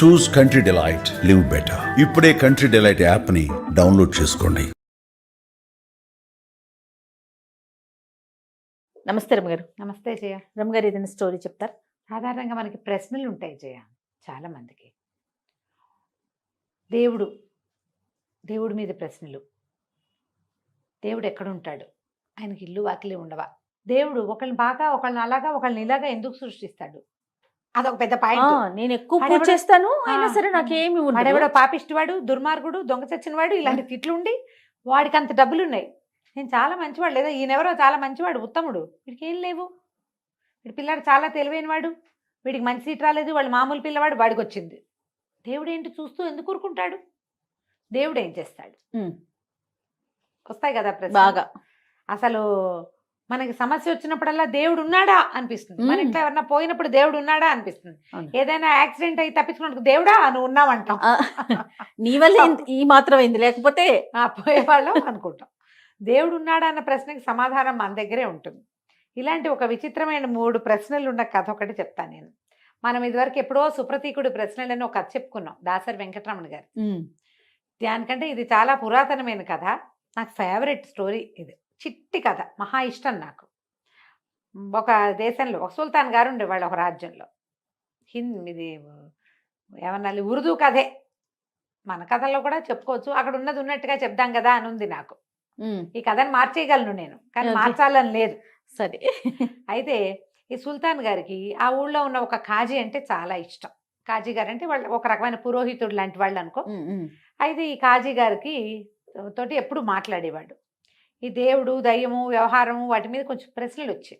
చూస్ country delight, live better. ఇప్పుడే country delight app ని download చేసుకోండి. నమస్తే రమ్మగారు. నమస్తే జయ. రమ్మగారు ఏదైనా స్టోరీ చెప్తారు? సాధారణంగా మనకి ప్రశ్నలు ఉంటాయి జయ, చాలా మందికి. దేవుడి మీద ప్రశ్నలు. దేవుడు ఎక్కడుంటాడు? ఆయనకి ఇల్లు వాకిలి ఉండవా? దేవుడు ఒకళ్ళని బాగా, ఒకళ్ళని అలాగా, ఒకళ్ళని ఇలాగా ఎందుకు సృష్టిస్తాడు? అదొక పెద్ద పాయింట్. నేను ఎక్కువ పూజ చేస్తాను, అయినా సరే నాకేమి ఉండదు. వాడెవడో పాపిష్టివాడు, దుర్మార్గుడు, దొంగ చచ్చినవాడు, ఇలాంటి తిట్లు ఉండి వాడికి అంత డబ్బులు ఉన్నాయి. నేను చాలా మంచివాడు, లేదా ఈయనెవరో చాలా మంచివాడు, ఉత్తముడు, వీడికి ఏం లేవు. వీడి పిల్లాడు చాలా తెలివైనవాడు, వీడికి మంచి సీట్ రాలేదు, వాళ్ళు మామూలు పిల్లవాడు, వాడికి వచ్చింది. దేవుడు ఏంటి చూస్తూ ఎందుకు ఊరుకుంటాడు? దేవుడు ఏం చేస్తాడు? వస్తాయి కదా ప్రశ్న. బాగా అసలు మనకి సమస్య వచ్చినప్పుడల్లా దేవుడు ఉన్నాడా అనిపిస్తుంది. మన ఇంట్లో ఎవరన్నా పోయినప్పుడు దేవుడు ఉన్నాడా అనిపిస్తుంది. ఏదైనా యాక్సిడెంట్ అయ్యి తప్పించుకున్నప్పుడు దేవుడా నువ్వు ఉన్నావంటాం. నీ వల్ల ఈ మాత్రం అయింది, లేకపోతే పోయేవాళ్ళం అనుకుంటాం. దేవుడు ఉన్నాడా అన్న ప్రశ్నకి సమాధానం మన దగ్గరే ఉంటుంది. ఇలాంటి ఒక విచిత్రమైన 3 ప్రశ్నలు ఉన్న కథ ఒకటి చెప్తాను నేను. మనం ఇదివరకు ఎప్పుడో సుప్రతీకుడు ప్రశ్నలని ఒక కథ చెప్పుకున్నాం, దాసరి వెంకటరమణ గారు. దానికంటే ఇది చాలా పురాతనమైన కథ. నాకు ఫేవరెట్ స్టోరీ ఇది. చిట్టి కథ, మహా ఇష్టం నాకు. ఒక దేశంలో ఒక సుల్తాన్ గారు ఉండేవాళ్ళు, ఒక రాజ్యంలో. ఇది ఏమన్నా ఉర్దూ కథే, మన కథల్లో కూడా చెప్పుకోవచ్చు. అక్కడ ఉన్నది ఉన్నట్టుగా చెప్దాం కదా అని ఉంది నాకు. ఈ కథను మార్చేయగలను నేను, కానీ మార్చాలని లేదు. సరే. అయితే ఈ సుల్తాన్ గారికి ఆ ఊళ్ళో ఉన్న ఒక కాజీ అంటే చాలా ఇష్టం. కాజీ గారు అంటే వాళ్ళు ఒక రకమైన పురోహితుడు లాంటి వాళ్ళు అనుకో. అయితే ఈ కాజీ గారికి తోటి ఎప్పుడు మాట్లాడేవాడు. ఈ దేవుడు, దయ్యము, వ్యవహారము వాటి మీద కొంచెం ప్రశ్నలు వచ్చాయి.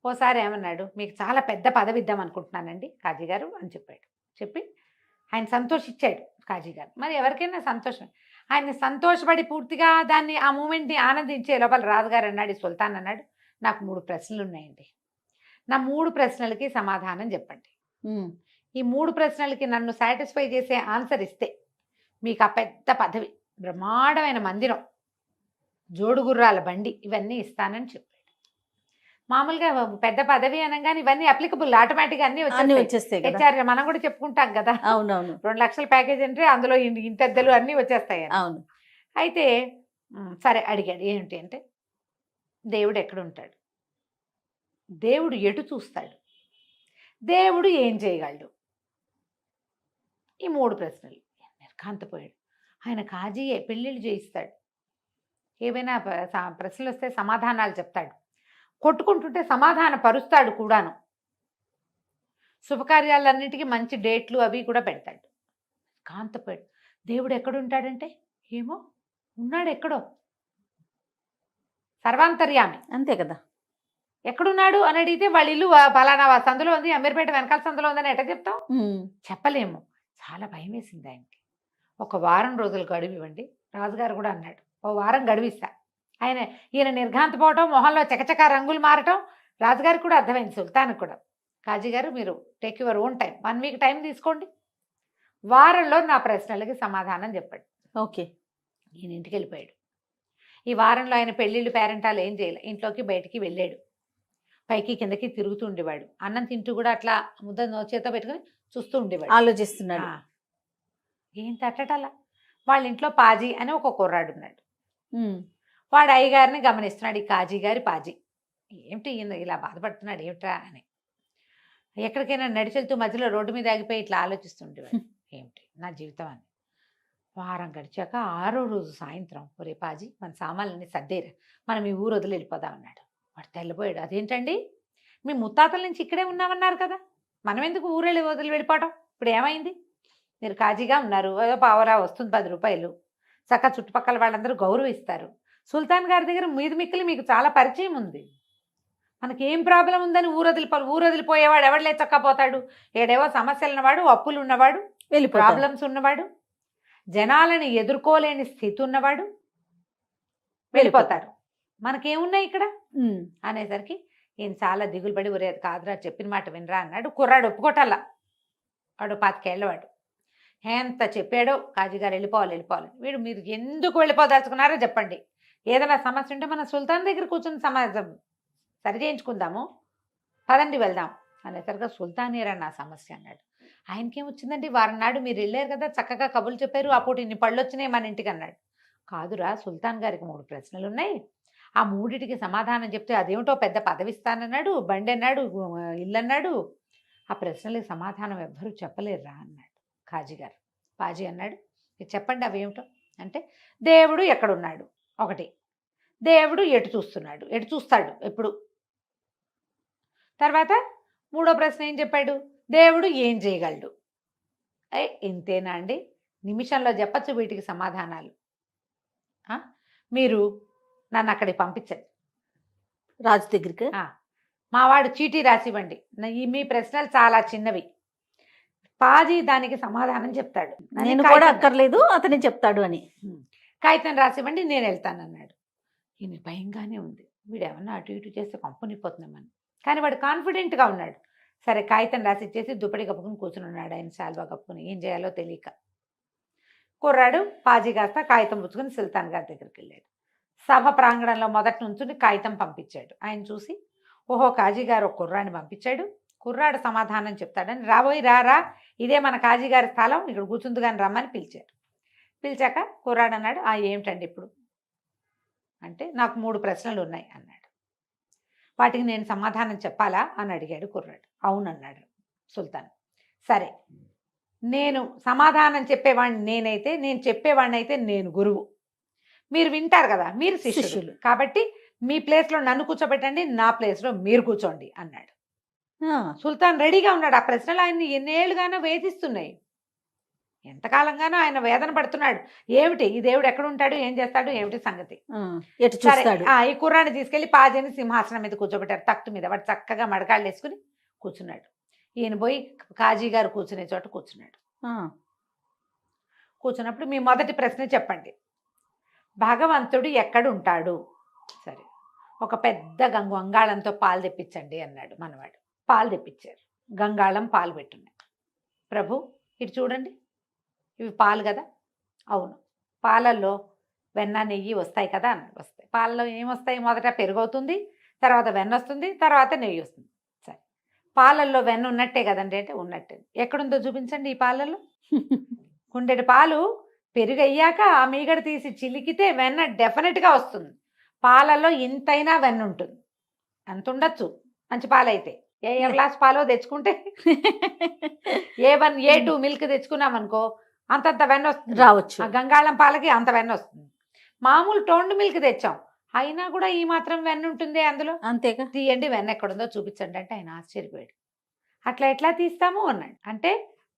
ఓసారి ఏమన్నాడు, మీకు చాలా పెద్ద పదవి ఇద్దాం అనుకుంటున్నానండి కాజీ గారు అని చెప్పాడు. చెప్పి ఆయన సంతోషించాడు కాజీ గారు. మరి ఎవరికైనా సంతోషం. ఆయన సంతోషపడి పూర్తిగా దాన్ని ఆ మూమెంట్ని ఆనందించే లోపల రాజుగారు అన్నాడు, సుల్తాన్ అన్నాడు, నాకు 3 ప్రశ్నలు ఉన్నాయండి. నా 3 ప్రశ్నలకి సమాధానం చెప్పండి. ఈ 3 ప్రశ్నలకి నన్ను సాటిస్ఫై చేసే ఆన్సర్ ఇస్తే మీకు ఆ పెద్ద పదవి, బ్రహ్మాండమైన మందిరం, జోడుగుర్రాల బండి, ఇవన్నీ ఇస్తానని చెప్పాడు. మామూలుగా పెద్ద పదవి అనగానే ఇవన్నీ అప్లికబుల్, ఆటోమేటిక్గా అన్ని వచ్చేస్తాయి. హెచ్ఆర్ మనం కూడా చెప్పుకుంటాం కదా. అవునవును. 2 లక్షల ప్యాకేజ్ అంటే అందులో ఇంటద్దలు అన్నీ వచ్చేస్తాయి. అవును. అయితే సరే అడిగాడు, ఏంటి అంటే దేవుడు ఎక్కడుంటాడు, దేవుడు ఎటు చూస్తాడు, దేవుడు ఏం చేయగలడు, ఈ 3 ప్రశ్నలు. నిర్ఘాంతపోయాడు. ఆయన కాజీయే, పెళ్ళిళ్ళు చేయిస్తాడు, ఏవైనా ప్రశ్నలు వస్తే సమాధానాలు చెప్తాడు, కొట్టుకుంటుంటే సమాధాన పరుస్తాడు కూడాను, శుభకార్యాలన్నిటికీ మంచి డేట్లు అవి కూడా పెడతాడు. కాంతపోయాడు. దేవుడు ఎక్కడుంటాడంటే ఏమో ఉన్నాడు ఎక్కడో, సర్వాంతర్యామి, అంతే కదా. ఎక్కడున్నాడు అని అడిగితే వాళ్ళ ఇల్లు పలానా సందులో ఉంది, అమీర్పేట వెనకాల సందులో ఉందని ఎట్లా చెప్తాం? చెప్పలేము. చాలా భయం వేసింది ఆయనకి. 1 వారం రోజులు గడువివ్వండి. రాజుగారు కూడా అన్నాడు, 1 వారం గడువిస్తా. ఈయన నిర్ఘాంతపోవటం, మొహంలో చకచక రంగులు మారటం రాజుగారికి కూడా అర్థమైంది, సుల్తాన్కి కూడా. కాజీ గారు మీరు take your own time, 1 week time తీసుకోండి, వారంలో నా ప్రశ్నలకి సమాధానం చెప్పండి. ఓకే. ఈయన ఇంటికి వెళ్ళిపోయాడు. ఈ వారంలో ఆయన పెళ్ళిళ్ళు పేరెంటాలు ఏం చేయలే, ఇంట్లోకి బయటికి వెళ్ళాడు. పైకి కిందకి తిరుగుతూ ఉండేవాడు. అన్నం తింటూ కూడా అట్లా ముద్ద చేతో పెట్టుకుని చూస్తూ ఉండేవాడు, ఆలోచిస్తున్నాడు. ఏం తట్టటలా. వాళ్ళ ఇంట్లో పాజీ అని ఒక కుర్రాడు ఉన్నాడు. వాడు అయ్యగారిని గమనిస్తున్నాడు, ఈ కాజీ గారి పాజీ. ఏమిటి ఈయన ఇలా బాధపడుతున్నాడు ఏమిట్రా అని. ఎక్కడికైనా నడిచెళ్తూ మధ్యలో రోడ్డు మీద ఆగిపోయి ఇట్లా ఆలోచిస్తుండేవాడు, ఏమిటి నా జీవితం అని. వారం గడిచాక 6వ రోజు సాయంత్రం, ఒరే పాజీ మన సామాన్లన్నీ సర్దేరా, మనం ఈ ఊరు వదిలి వెళ్ళిపోదాం అన్నాడు. వాడు తెల్లబోయాడు. అదేంటండి, మీ ముత్తాతల నుంచి ఇక్కడే ఉన్నామన్నారు కదా, మనం ఎందుకు ఊరు వదిలి వెళ్ళిపోవటం, ఇప్పుడు ఏమైంది? మీరు కాజీగా ఉన్నారు, ఏదో పావరా వస్తుంది 10 రూపాయలు, చక్క చుట్టుపక్కల వాళ్ళందరూ గౌరవిస్తారు. సుల్తాన్ గారి దగ్గర మీది మిక్కిలి మీకు చాలా పరిచయం ఉంది, మనకేం ప్రాబ్లం ఉందని ఊరు వదిలిపోయేవాడు ఎవడలే చక్కపోతాడు. ఏడేవో సమస్యలు ఉన్నవాడు, అప్పులు ఉన్నవాడు, ప్రాబ్లమ్స్ ఉన్నవాడు, జనాలని ఎదుర్కోలేని స్థితి ఉన్నవాడు వెళ్ళిపోతారు. మనకేమున్నాయి ఇక్కడ అనేసరికి ఈయన చాలా దిగులు పడి, ఒరే కాదురా చెప్పిన మాట వినరా అన్నాడు. కుర్రాడు ఒప్పుకోటల్లా, వాడు 25 ఏళ్ళవాడు. ఎంత చెప్పాడో కాజీగారు వెళ్ళిపోవాలి. వీడు మీరు ఎందుకు వెళ్ళిపోదలుచుకున్నారో చెప్పండి, ఏదైనా సమస్య ఉంటే మన సుల్తాన్ దగ్గర కూర్చుని సమాజం సరి చేయించుకుందాము, పదండి వెళ్దాం అనేసరిగా సుల్తానేరా నా సమస్య అన్నాడు. ఆయనకేం వచ్చిందండి, వారం నాడు మీరు వెళ్ళారు కదా, చక్కగా కబుర్లు చెప్పారు, అప్పుడు ఇన్ని పళ్ళు వచ్చినాయి మన ఇంటికి అన్నాడు. కాదురా, సుల్తాన్ గారికి 3 ప్రశ్నలు ఉన్నాయి, ఆ మూడిటికి సమాధానం చెప్తే అదేమిటో పెద్ద పదవి ఇస్తానన్నాడు, బండి అన్నాడు, ఇల్లు అన్నాడు, ఆ ప్రశ్నలకు సమాధానం ఎవ్వరూ చెప్పలేరురా అన్నాడు కాజీ గారు. పాజీ అన్నాడు, "మీరు చెప్పండి అవేమిటో." అంటే దేవుడు ఎక్కడున్నాడు ఒకటి, దేవుడు ఎటు చూస్తున్నాడు, ఎటు చూస్తాడు ఎప్పుడు, తర్వాత మూడో ప్రశ్న ఏం చెప్పాడు, దేవుడు ఏం చేయగలడు. ఇంతేనా అండి, నిమిషంలో చెప్పచ్చు వీటికి సమాధానాలు. మీరు నన్ను అక్కడికి పంపించండి, రాజు దగ్గరికి. మావాడు చీటీ రాసివ్వండి, మీ ప్రశ్నలు చాలా చిన్నవి, పాజీ దానికి సమాధానం చెప్తాడు, నేను కూడా అక్కర్లేదు అతనే చెప్తాడు అని. కాగితం రాసివ్వండి, నేను వెళ్తానన్నాడు. ఈయన భయంగానే ఉంది, వీడు ఏమన్నా అటు ఇటు చేస్తే కంపనిపోతున్నామని, కానీ వాడు కాన్ఫిడెంట్గా ఉన్నాడు. సరే కాగితం రాసి ఇచ్చేసి దుప్పటి కప్పుకుని కూర్చుని ఉన్నాడు, ఆయన శాల్వా కప్పుకుని, ఏం చేయాలో తెలియక. కుర్రాడు పాజీ కాస్త కాగితం పుచ్చుకుని సుల్తాన్ గారి దగ్గరికి వెళ్ళాడు. సభ ప్రాంగణంలో మొదటి నుంచి కాగితం పంపించాడు. ఆయన చూసి, ఓహో కాజీ గారు ఒక కుర్రాడిని పంపించాడు, కుర్రాడు సమాధానం చెప్తాడని, రాబోయి రా, ఇదే మన కాజీ గారి స్థలం, ఇక్కడ కూర్చుంది కానీ రమ్మని పిలిచారు. పిలిచాక కుర్రాడు అన్నాడు, ఏమిటండి ఇప్పుడు అంటే, నాకు 3 ప్రశ్నలు ఉన్నాయి అన్నాడు. వాటికి నేను సమాధానం చెప్పాలా అని అడిగాడు కుర్రాడు. అవునన్నాడు సుల్తాన్. సరే, నేను సమాధానం చెప్పేవాడిని నేనైతే, నేను చెప్పేవాడిని అయితే నేను గురువు, మీరు వింటారు కదా, మీరు శిష్యులు, కాబట్టి మీ ప్లేస్లో నన్ను కూర్చోబెట్టండి, నా ప్లేస్లో మీరు కూర్చోండి అన్నాడు. సుల్తాన్ రెడీగా ఉన్నాడు. ఆ ప్రశ్నలు ఆయన్ని ఎన్నేళ్ళుగానో వేధిస్తున్నాయి, ఎంతకాలంగానో ఆయన వేదన పడుతున్నాడు. ఏమిటి ఈ దేవుడు ఎక్కడ ఉంటాడు, ఏం చేస్తాడు, ఏమిటి సంగతి. ఈ కుర్రాన్ని తీసుకెళ్లి పాజీని సింహాసనం మీద కూర్చోబెట్టారు, తట్టు మీద. వాడు చక్కగా మడకాళ్ళు వేసుకుని కూర్చున్నాడు. ఈయన పోయి కాజీ గారు కూర్చునే చోట కూర్చున్నాడు. కూర్చున్నప్పుడు, మీ మొదటి ప్రశ్న చెప్పండి, భగవంతుడు ఎక్కడ ఉంటాడు. సరే, ఒక పెద్ద గంగాళంతో పాలు తెప్పించండి అన్నాడు మనవాడు. పాలు తెప్పించారు, గంగాళం పాలు పెట్టున్నాయి. ప్రభు ఇటు చూడండి, ఇవి పాలు కదా. అవును, పాలల్లో వెన్న నెయ్యి వస్తాయి కదా అన్నాడు. వస్తాయి. పాలలో ఏమొస్తాయి, మొదట పెరుగు అవుతుంది, తర్వాత వెన్న వస్తుంది, తర్వాత నెయ్యి వస్తుంది. సరే, పాలల్లో వెన్న ఉన్నట్టే కదండి అంటే, ఉన్నట్టే. ఎక్కడుందో చూపించండి ఈ పాలల్లో. కుండెడు పాలు పెరుగు అయ్యాక ఆ మీగడ తీసి చిలికితే వెన్న డెఫినెట్గా వస్తుంది. పాలల్లో ఇంతైనా వెన్న ఉంటుంది, అంత ఉండొచ్చు మంచి పాలైతే. ఏ గ్లాస్ పాలో తెచ్చుకుంటే A1 A2 మిల్క్ తెచ్చుకున్నామనుకో, అంతంత వెన్న వస్తుంది, రావచ్చు. ఆ గంగాళం పాలకి అంత వెన్న వస్తుంది. మామూలు టోండ్ మిల్క్ తెచ్చాం, అయినా కూడా ఈ మాత్రం వెన్న ఉంటుంది అందులో. అంతేగా, తీయండి వెన్న ఎక్కడుందో చూపించండి అంటే ఆయన ఆశ్చర్యపోయాడు. అట్లా ఎట్లా తీస్తాము అన్నాడు. అంటే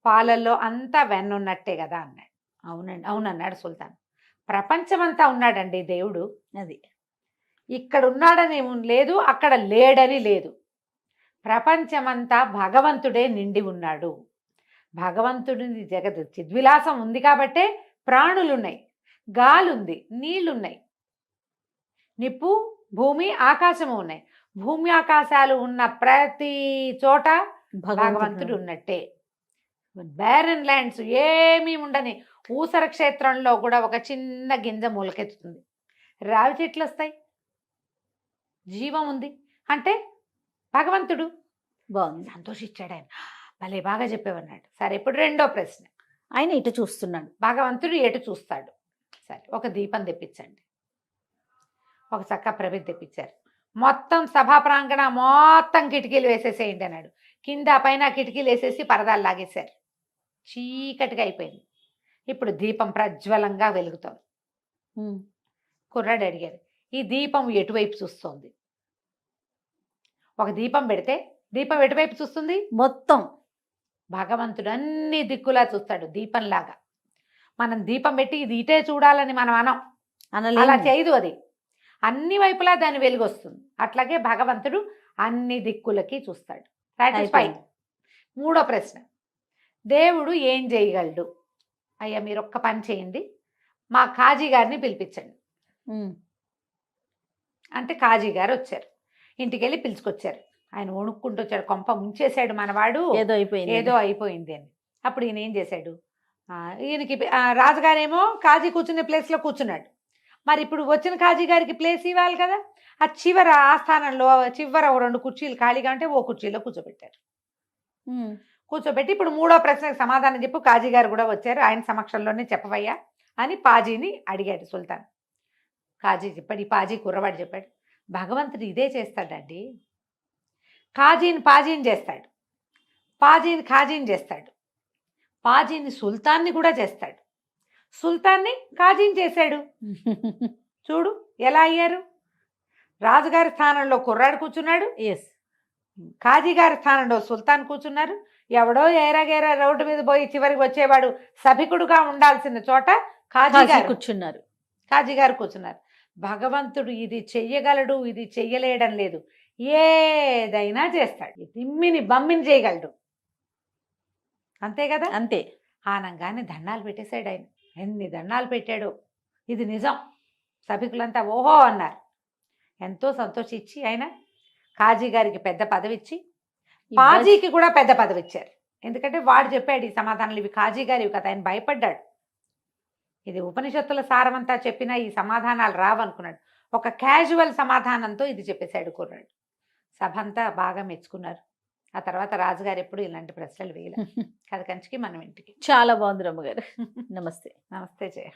పాలల్లో అంతా వెన్న ఉన్నట్టే కదా అన్నాడు. అవునండి, అవునన్నాడు సుల్తాన్. ప్రపంచమంతా ఉన్నాడండి దేవుడు, అది ఇక్కడ ఉన్నాడని లేదు, అక్కడ లేడని లేదు, ప్రపంచమంతా భగవంతుడే నిండి ఉన్నాడు. భగవంతుడిని జగత్ చిద్విలాసం ఉంది కాబట్టే ప్రాణులున్నాయి, గాలుంది, నీళ్లున్నాయి, నిప్పు, భూమి, ఆకాశము ఉన్నాయి. భూమి ఆకాశాలు ఉన్న ప్రతి చోట భగవంతుడు ఉన్నట్టే. బ్యారన్ ల్యాండ్స్ ఏమీ ఉండని ఊసర క్షేత్రంలో కూడా ఒక చిన్న గింజ మొలకెత్తుతుంది, రావి చెట్లు వస్తాయి, జీవం ఉంది అంటే భగవంతుడు. బాగుంది, సంతోషించాడు ఆయన. భలే బాగా చెప్పేవన్నాడు. సరే, ఇప్పుడు రెండో ప్రశ్న, ఆయన ఇటు చూస్తున్నాడు, భగవంతుడు ఎటు చూస్తాడు. సరే, ఒక దీపం తెప్పించండి. ఒక చక్క ప్రమిద తెప్పించారు. మొత్తం సభా ప్రాంగణ మొత్తం కిటికీలు వేసేసేయండి అన్నాడు. కింద పైన కిటికీలు వేసేసి పరదాలు లాగేశారు. చీకటిగా అయిపోయింది. ఇప్పుడు దీపం ప్రజ్వలంగా వెలుగుతోంది. కుర్రాడు అడిగారు, ఈ దీపం ఎటువైపు చూస్తోంది. ఒక దీపం పెడితే దీపం ఎటువైపు చూస్తుంది, మొత్తం భగవంతుడు అన్ని దిక్కులా చూస్తాడు దీపంలాగా. మనం దీపం పెట్టి ఇది ఇటే చూడాలని మనం అలా చేయదు, అది అన్ని వైపులా దాని వెలుగు వస్తుంది. అట్లాగే భగవంతుడు అన్ని దిక్కులకి చూస్తాడు. సాటిస్ఫైడ్. మూడో ప్రశ్న, దేవుడు ఏం చేయగలడు. అయ్యా మీరు ఒక్క పని చేయండి, మా కాజీ గారిని పిలిపించండి అంటే కాజీ గారు వచ్చారు. ఇంటికి వెళ్ళి పిలుచుకొచ్చారు. ఆయన వణుక్కుంటూ వచ్చాడు, కొంప ముంచేశాడు మనవాడు, ఏదో అయిపోయింది అని. అప్పుడు ఈయన ఏం చేశాడు, ఈయనకి రాజుగారేమో కాజీ కూర్చునే ప్లేస్లో కూర్చున్నాడు. మరి ఇప్పుడు వచ్చిన కాజీ గారికి ప్లేస్ ఇవ్వాలి కదా. ఆ చివర ఆస్థానంలో చివర 2 కుర్చీలు ఖాళీగా ఉంటే ఓ కుర్చీలో కూర్చోబెట్టారు. కూర్చోబెట్టి ఇప్పుడు మూడో ప్రశ్నకు సమాధానం చెప్పు, కాజీ గారు కూడా వచ్చారు, ఆయన సమక్షంలోనే చెప్పవయ్యా అని పాజీని అడిగాడు సుల్తాన్. కాజీ చెప్పాడు, ఈ పాజీ కుర్రవాడు చెప్పాడు, భగవంతుడు ఇదే చేస్తాడండి. పాజీని చేస్తాడు, పాజీని ఖాజీని చేస్తాడు, పాజీని సుల్తాన్ని కూడా చేస్తాడు, సుల్తాన్ని ఖాజీని చేశాడు. చూడు ఎలా అయ్యారు. రాజుగారి స్థానంలో కుర్రాడు కూర్చున్నాడు, ఎస్ ఖాజీ గారి స్థానంలో సుల్తాన్ కూర్చున్నారు. ఎవడో ఏరాగేరా రోడ్డు మీద పోయి చివరికి వచ్చేవాడు సభికుడుగా ఉండాల్సిన చోట ఖాజీ గారు కూర్చున్నారు. ఖాజీ గారు కూర్చున్నారు. భగవంతుడు ఇది చెయ్యగలడు, ఇది చెయ్యలేడం లేదు, ఏదైనా చేస్తాడు. తిమ్మిని బమ్మిని చేయగలడు, అంతే కదా. అంతే. ఆనంగానే దండాలు పెట్టేశాడు ఆయన. ఎన్ని దండాలు పెట్టాడో, ఇది నిజం. సభికులంతా ఓహో అన్నారు. ఎంతో సంతోషించి ఆయన ఖాజీ గారికి పెద్ద పదవి ఇచ్చి పాజీకి కూడా పెద్ద పదవి ఇచ్చారు. ఎందుకంటే వాడు చెప్పాడు ఈ సమాధానాలు, ఇవి ఖాజీ గారివి కదా, ఆయన భయపడ్డాడు. ఇది ఉపనిషత్తుల సారమంతా చెప్పినా ఈ సమాధానాలు రావనుకున్నాడు. ఒక క్యాజువల్ సమాధానంతో ఇది చెప్పేశాడు కుర్రాడు. సభ అంతా బాగా మెచ్చుకున్నారు. ఆ తర్వాత రాజుగారు ఎప్పుడు ఇలాంటి ప్రశ్నలు వేయలే. కథ కంచికి మనం ఇంటికి. చాలా బాగుంది రమ్మగారు. నమస్తే. నమస్తే జయ.